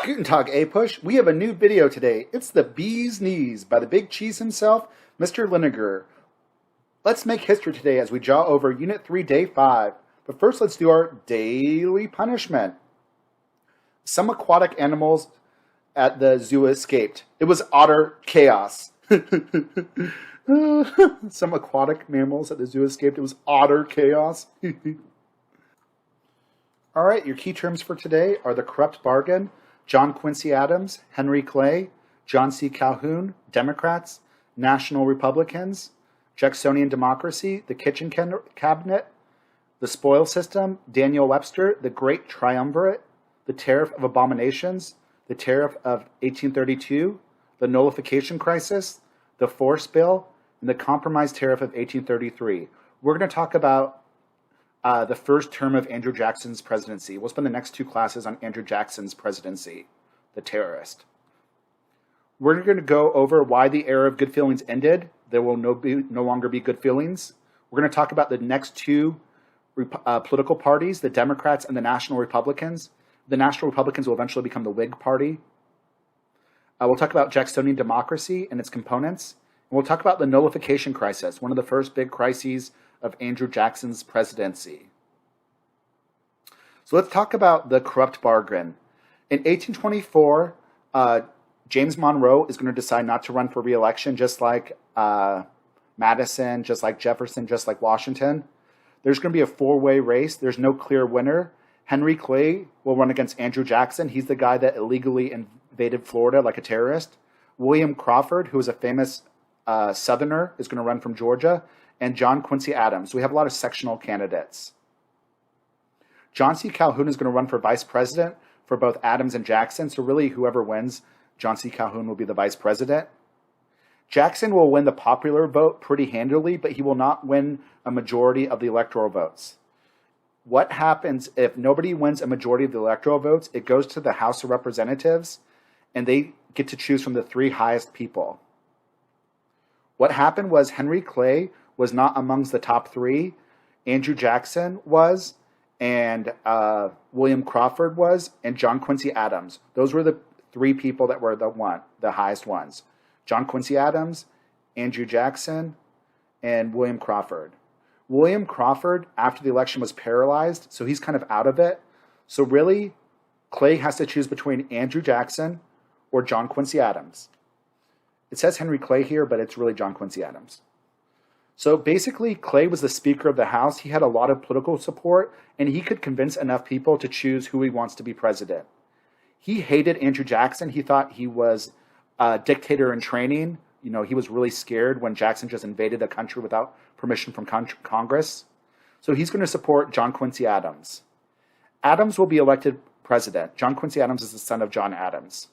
Guten Tag, APUSH. We have a new video today. It's the Bee's Knees by the big cheese himself, Mr. Linegar. Let's make history today as we jaw over Unit 3, Day 5. But first, let's do our daily punishment. Some aquatic animals at the zoo escaped. It was utter chaos. Some aquatic mammals at the zoo escaped. It was utter chaos. All right, your key terms for today are the corrupt bargain, John Quincy Adams, Henry Clay, John C. Calhoun, Democrats, National Republicans, Jacksonian Democracy, the Kitchen Cabinet, the Spoil System, Daniel Webster, the Great Triumvirate, the Tariff of Abominations, the Tariff of 1832, the Nullification Crisis, the Force Bill, and the Compromise Tariff of 1833. We're going to talk about the first term of Andrew Jackson's presidency. We'll spend the next two classes on Andrew Jackson's presidency, the terrorist. We're going to go over why the era of good feelings ended. There will no longer be good feelings. We're going to talk about the next two political parties, the Democrats and the National Republicans. The National Republicans will eventually become the Whig Party. We'll talk about Jacksonian democracy and its components. And we'll talk about the Nullification Crisis, one of the first big crises of Andrew Jackson's presidency. So let's talk about the corrupt bargain. In 1824, James Monroe is going to decide not to run for re-election, just like Madison, just like Jefferson, just like Washington. There's going to be a four-way race. There's no clear winner. Henry Clay will run against Andrew Jackson. He's the guy that illegally invaded Florida like a terrorist. William Crawford, who is a famous Southerner, is going to run from Georgia. And John Quincy Adams. We have a lot of sectional candidates. John C. Calhoun is going to run for vice president for both Adams and Jackson. So really, whoever wins, John C. Calhoun will be the vice president. Jackson will win the popular vote pretty handily, but he will not win a majority of the electoral votes. What happens if nobody wins a majority of the electoral votes? It goes to the House of Representatives, and they get to choose from the three highest people. What happened was Henry Clay was not amongst the top three. Andrew Jackson was, and William Crawford was, and John Quincy Adams. Those were the three people that were the highest ones. John Quincy Adams, Andrew Jackson, and William Crawford. William Crawford, after the election, was paralyzed, so he's kind of out of it. So really, Clay has to choose between Andrew Jackson or John Quincy Adams. It says Henry Clay here, but it's really John Quincy Adams. So basically, Clay was the Speaker of the House. He had a lot of political support, and he could convince enough people to choose who he wants to be president. He hated Andrew Jackson. He thought he was a dictator in training. You know, he was really scared when Jackson just invaded a country without permission from Congress. So he's going to support John Quincy Adams. Adams will be elected president. John Quincy Adams is the son of John Adams.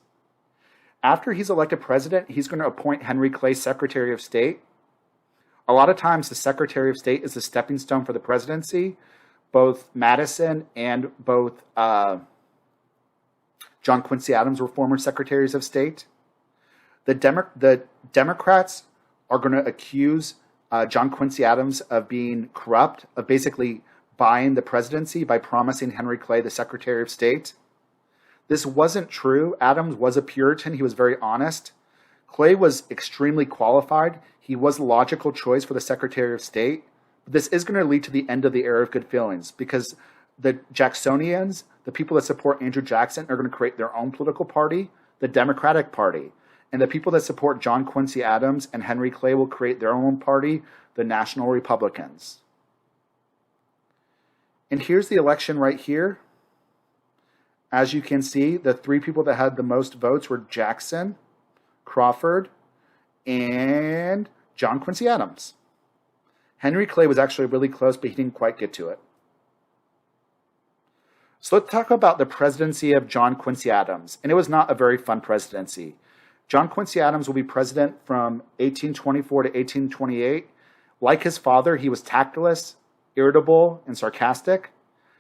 After he's elected president, he's going to appoint Henry Clay Secretary of State. A lot of times, the Secretary of State is the stepping stone for the presidency. Both Madison and both John Quincy Adams were former Secretaries of State. The Democrats are going to accuse John Quincy Adams of being corrupt, of basically buying the presidency by promising Henry Clay the Secretary of State. This wasn't true. Adams was a Puritan. He was very honest. Clay was extremely qualified. He was a logical choice for the Secretary of State. But this is going to lead to the end of the era of good feelings because the Jacksonians, the people that support Andrew Jackson, are going to create their own political party, the Democratic Party. And the people that support John Quincy Adams and Henry Clay will create their own party, the National Republicans. And here's the election right here. As you can see, the three people that had the most votes were Jackson, Crawford, and John Quincy Adams. Henry Clay was actually really close, but he didn't quite get to it. So let's talk about the presidency of John Quincy Adams. And it was not a very fun presidency. John Quincy Adams will be president from 1824 to 1828. Like his father, he was tactless, irritable, and sarcastic.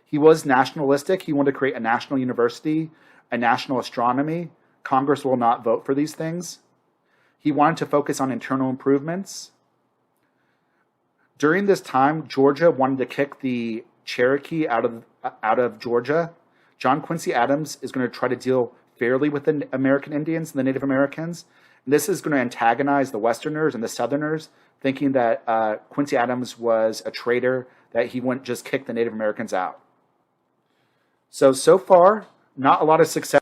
He was nationalistic. He wanted to create a national university, a national astronomy. Congress will not vote for these things. He wanted to focus on internal improvements. During this time, Georgia wanted to kick the Cherokee out of Georgia. John Quincy Adams is going to try to deal fairly with the American Indians and the Native Americans. And this is going to antagonize the Westerners and the Southerners, thinking that Quincy Adams was a traitor, that he wouldn't just kick the Native Americans out. So far, not a lot of success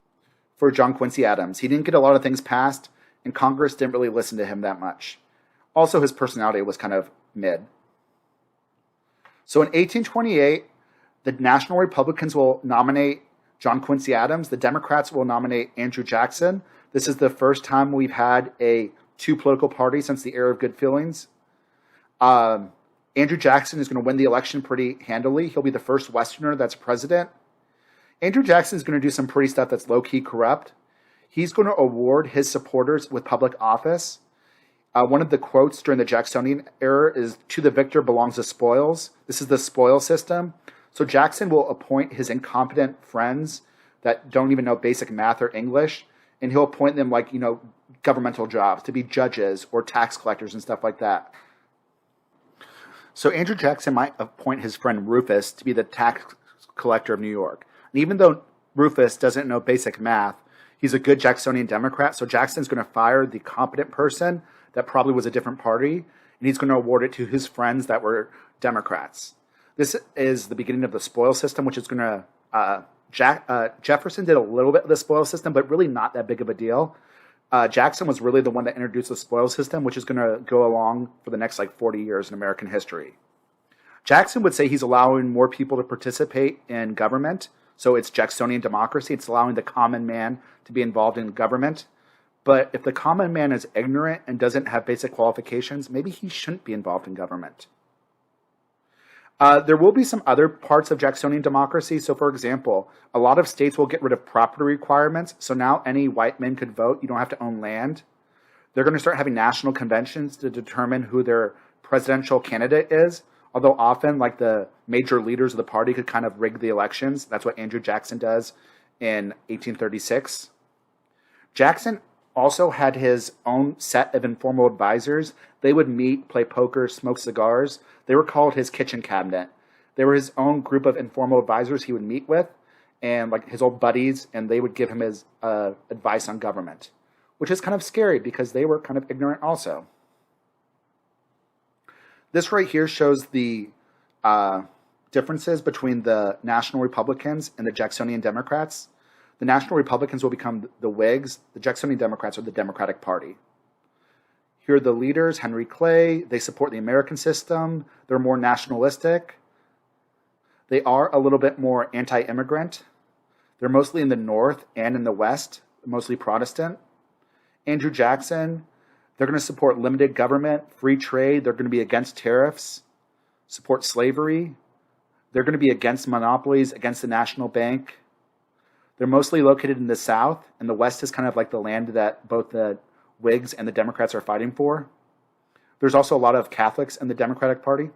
for John Quincy Adams. He didn't get a lot of things passed, and Congress didn't really listen to him that much. Also, his personality was kind of mid. So in 1828, the National Republicans will nominate John Quincy Adams. The Democrats will nominate Andrew Jackson. This is the first time we've had two political parties since the era of good feelings. Andrew Jackson is going to win the election pretty handily. He'll be the first Westerner that's president. Andrew Jackson is going to do some pretty stuff that's low-key corrupt. He's going to award his supporters with public office. One of the quotes during the Jacksonian era is, "To the victor belongs the spoils." This is the spoil system. So Jackson will appoint his incompetent friends that don't even know basic math or English, and he'll appoint them governmental jobs, to be judges or tax collectors and stuff like that. So Andrew Jackson might appoint his friend Rufus to be the tax collector of New York. And even though Rufus doesn't know basic math, he's a good Jacksonian Democrat, so Jackson's going to fire the competent person that probably was a different party, and he's going to award it to his friends that were Democrats. This is the beginning of the spoil system, which is going to... Jefferson did a little bit of the spoil system, but really not that big of a deal. Jackson was really the one that introduced the spoil system, which is going to go along for the next 40 years in American history. Jackson would say he's allowing more people to participate in government. So it's Jacksonian democracy. It's allowing the common man to be involved in government. But if the common man is ignorant and doesn't have basic qualifications, maybe he shouldn't be involved in government. There will be some other parts of Jacksonian democracy. So, for example, a lot of states will get rid of property requirements. So now any white men could vote. You don't have to own land. They're going to start having national conventions to determine who their presidential candidate is. Although often, the major leaders of the party could kind of rig the elections. That's what Andrew Jackson does in 1836. Jackson also had his own set of informal advisors. They would meet, play poker, smoke cigars. They were called his kitchen cabinet. They were his own group of informal advisors he would meet with, and his old buddies, and they would give him his advice on government, which is kind of scary because they were kind of ignorant also. This right here shows the differences between the National Republicans and the Jacksonian Democrats. The National Republicans will become the Whigs. The Jacksonian Democrats are the Democratic Party. Here are the leaders, Henry Clay. They support the American system. They're more nationalistic. They are a little bit more anti-immigrant. They're mostly in the North and in the West, mostly Protestant. Andrew Jackson, they're going to support limited government, free trade. They're going to be against tariffs, support slavery. They're going to be against monopolies, against the National Bank. They're mostly located in the South, and the West is kind of the land that both the Whigs and the Democrats are fighting for. There's also a lot of Catholics in the Democratic Party.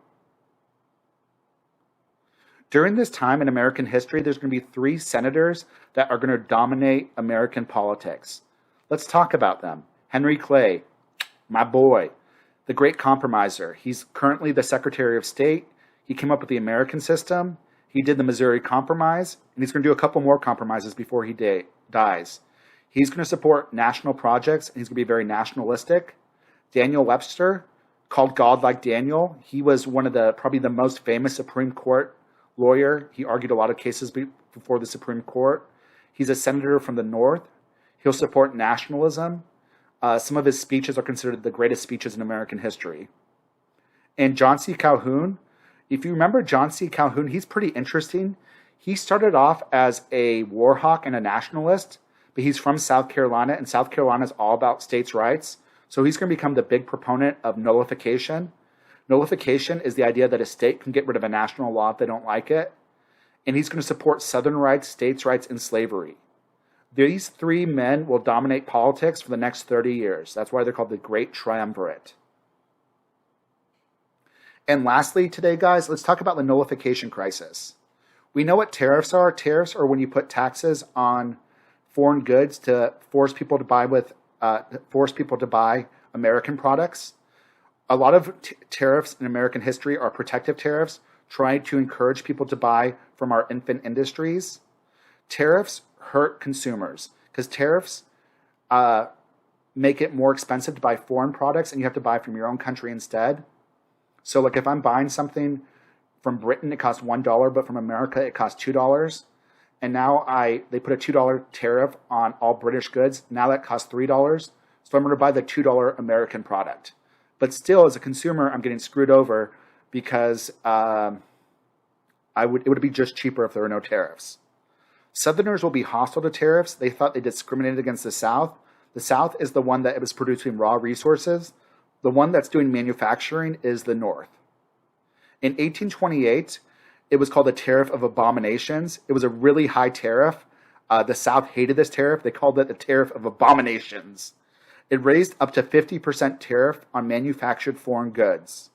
During this time in American history, there's going to be 3 senators that are going to dominate American politics. Let's talk about them. Henry Clay, my boy, the great compromiser. He's currently the Secretary of State. He came up with the American system. He did the Missouri Compromise, and he's going to do a couple more compromises before he dies. He's going to support national projects, and he's going to be very nationalistic. Daniel Webster, called God like Daniel, he was one of probably the most famous Supreme Court lawyer. He argued a lot of cases before the Supreme Court. He's a senator from the North. He'll support nationalism. Some of his speeches are considered the greatest speeches in American history. And John C. Calhoun, if you remember John C. Calhoun, he's pretty interesting. He started off as a war hawk and a nationalist, but he's from South Carolina, and South Carolina is all about states' rights. So he's going to become the big proponent of nullification. Nullification is the idea that a state can get rid of a national law if they don't like it. And he's going to support Southern rights, states' rights, and slavery. These 3 men will dominate politics for the next 30 years. That's why they're called the Great Triumvirate. And lastly today, guys, let's talk about the nullification crisis. We know what tariffs are. Tariffs are when you put taxes on foreign goods to force people to buy American products. A lot of tariffs in American history are protective tariffs, trying to encourage people to buy from our infant industries. Tariffs hurt consumers. because tariffs make it more expensive to buy foreign products, and you have to buy from your own country instead. So like if I'm buying something from Britain, it costs $1, but from America, it costs $2. And now they put a $2 tariff on all British goods. Now that costs $3. So I'm going to buy the $2 American product. But still, as a consumer, I'm getting screwed over because it would be just cheaper if there were no tariffs. Southerners will be hostile to tariffs. They thought they discriminated against the South. The South is the one that was producing raw resources. The one that's doing manufacturing is the North. In 1828, it was called the Tariff of Abominations. It was a really high tariff. The South hated this tariff. They called it the Tariff of Abominations. It raised up to 50% tariff on manufactured foreign goods.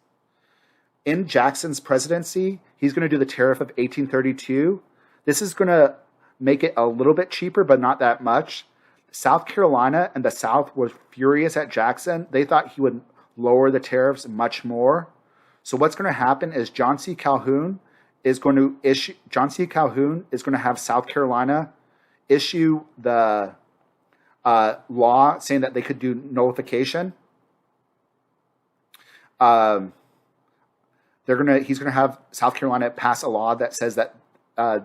In Jackson's presidency, he's going to do the Tariff of 1832. This is going to make it a little bit cheaper, but not that much. South Carolina and the South was furious at Jackson. They thought he would lower the tariffs much more. So what's going to happen is John C. Calhoun is going to have South Carolina issue the law saying that they could do nullification. He's going to have South Carolina pass a law that says that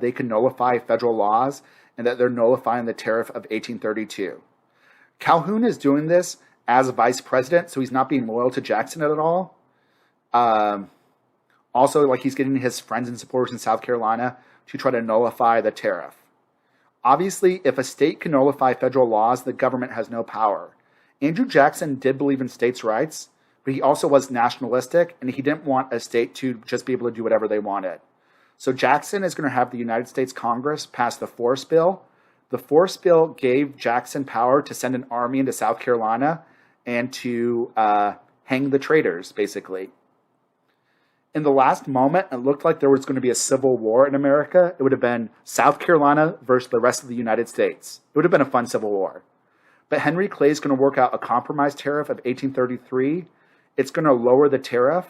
they can nullify federal laws and that they're nullifying the Tariff of 1832. Calhoun is doing this as a vice president, so he's not being loyal to Jackson at all. Also, like he's getting his friends and supporters in South Carolina to try to nullify the tariff. Obviously, if a state can nullify federal laws, the government has no power. Andrew Jackson did believe in states' rights, but he also was nationalistic, and he didn't want a state to just be able to do whatever they wanted. So Jackson is going to have the United States Congress pass the Force Bill. The Force Bill gave Jackson power to send an army into South Carolina and to hang the traitors, basically. In the last moment, it looked like there was going to be a civil war in America. It would have been South Carolina versus the rest of the United States. It would have been a fun civil war. But Henry Clay is going to work out a compromise tariff of 1833. It's going to lower the tariff.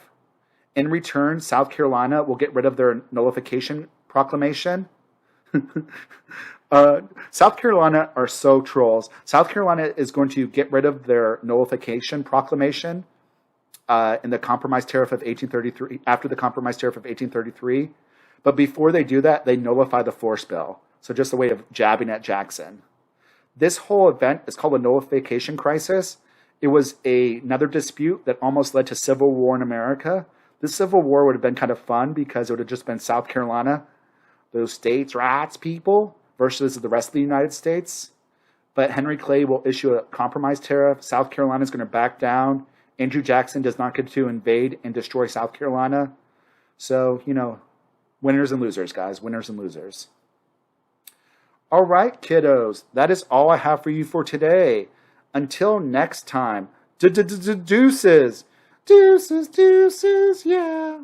In return, South Carolina will get rid of their nullification proclamation. South Carolina are so trolls. South Carolina is going to get rid of their nullification proclamation in the compromise tariff of 1833, after the compromise tariff of 1833. But before they do that, they nullify the Force Bill. So just a way of jabbing at Jackson. This whole event is called a nullification crisis. It was another dispute that almost led to civil war in America. This civil war would have been kind of fun because it would have just been South Carolina, those states' rights people, versus the rest of the United States. But Henry Clay will issue a compromise tariff. South Carolina is going to back down. Andrew Jackson does not get to invade and destroy South Carolina. So, winners and losers, guys. Winners and losers. All right, kiddos. That is all I have for you for today. Until next time. Deuces. Deuces, yeah.